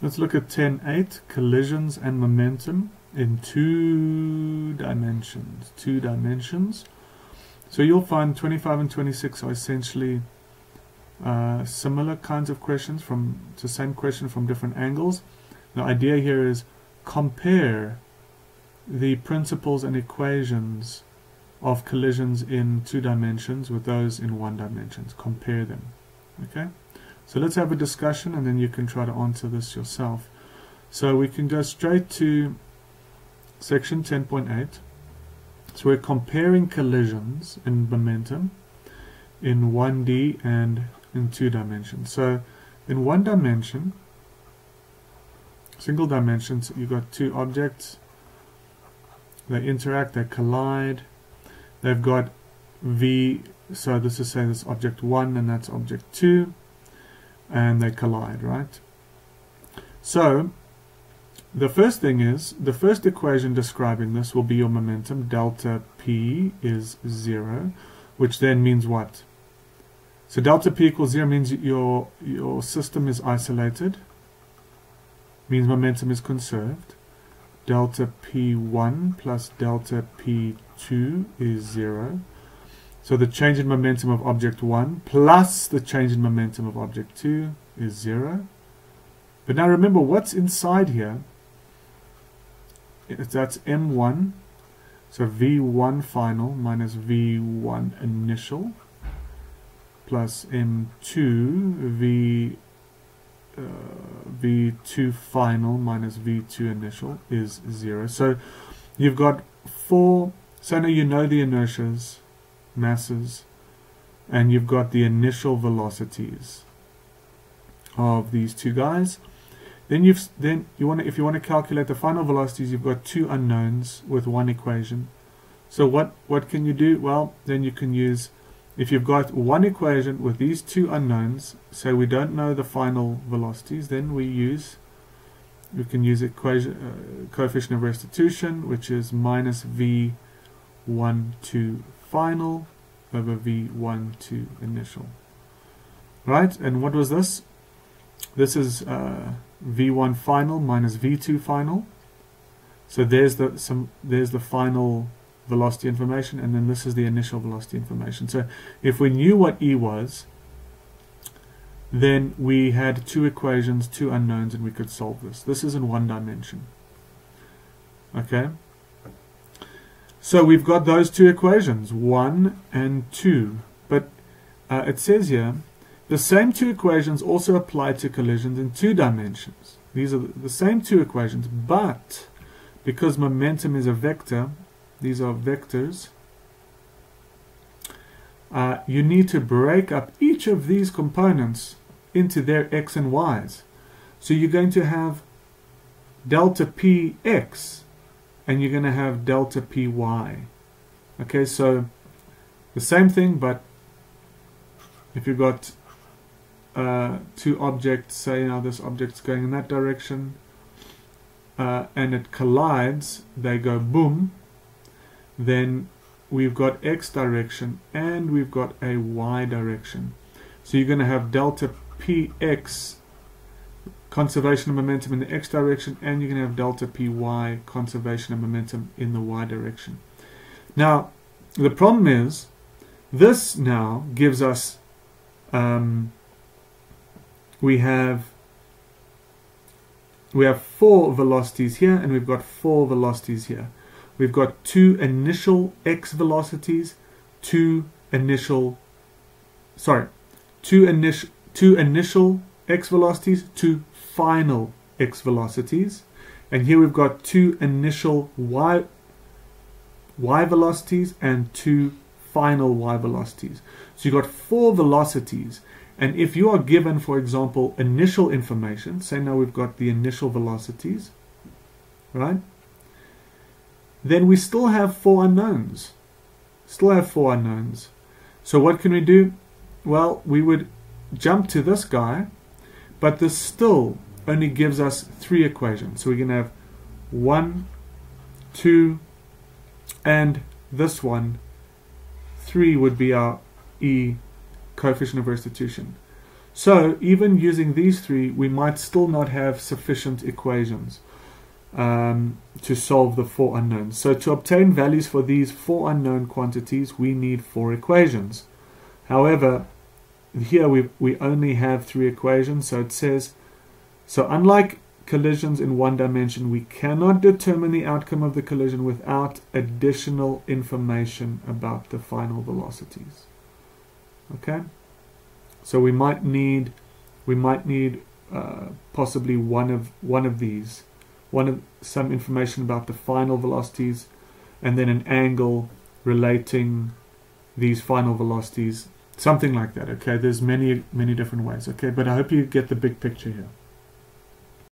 Let's look at 10.8, collisions and momentum in two dimensions. So you'll find 25 and 26 are essentially similar kinds of questions, it's the same question from different angles. The idea here is compare the principles and equations of collisions in 2 dimensions with those in 1 dimension. Compare them. Okay? So let's have a discussion and then you can try to answer this yourself. So we can go straight to section 10.8. So we're comparing collisions in momentum in 1D and in 2 dimensions. So in 1 dimension, single dimensions, you've got 2 objects. They interact, they collide. They've got V, so this is, say, this object 1 and that's object 2. And they collide, right? So the first thing is, the first equation describing this will be your momentum. Delta P is 0, which then means what? So delta P equals 0 means your system is isolated, means momentum is conserved. Delta P1 plus delta P2 is 0. So the change in momentum of object 1 plus the change in momentum of object 2 is 0. But now remember what's inside here. That's M1. So V1 final minus V1 initial plus M2 V2 final minus V2 initial is 0. So you've got 4. So now you know the inertias, masses, and you've got the initial velocities of these 2 guys. Then if you want to calculate the final velocities, you've got 2 unknowns with 1 equation. So what can you do? Well, then you can use, if you've got 1 equation with these 2 unknowns, so we don't know the final velocities, then we can use equation coefficient of restitution, which is minus V12 final over V12 initial. Right? And what was this? This is V1 final minus V2 final. So there's the final velocity information, and then this is the initial velocity information. So if we knew what E was, then we had 2 equations, 2 unknowns, and we could solve this. This is in 1 dimension. Okay? So we've got those 2 equations, 1 and 2. But it says here, the same 2 equations also apply to collisions in 2 dimensions. These are the same 2 equations, but because momentum is a vector, these are vectors, you need to break up each of these components into their x and y's. So you're going to have delta px and you're going to have delta py. Okay, so the same thing, but if you've got 2 objects, say now this object's going in that direction, and it collides, they go boom, then we've got x direction and we've got a y direction. So you're going to have delta px, conservation of momentum in the x direction, and you're going to have delta py, conservation of momentum in the y direction. Now the problem is, this now gives us we have 4 velocities here, and we've got 4 velocities here. We've got 2 initial x velocities, 2 initial x velocities, 2 final x velocities, and here we've got 2 initial y velocities and 2 final y velocities. So you've got 4 velocities. And if you are given, for example, initial information, say now we've got the initial velocities, right? Then we still have 4 unknowns. So what can we do? Well, we would jump to this guy, but this still only gives us 3 equations. So we can have 1, 2, and this one, 3 would be our E, coefficient of restitution. So even using these three, we might still not have sufficient equations to solve the 4 unknowns. So to obtain values for these 4 unknown quantities, we need 4 equations. However, here we only have 3 equations, so it says, so unlike collisions in one dimension, we cannot determine the outcome of the collision without additional information about the final velocities. Okay, so we might need possibly one of these, some information about the final velocities, and then an angle relating these final velocities, something like that. Okay, there's many different ways. Okay, but I hope you get the big picture here.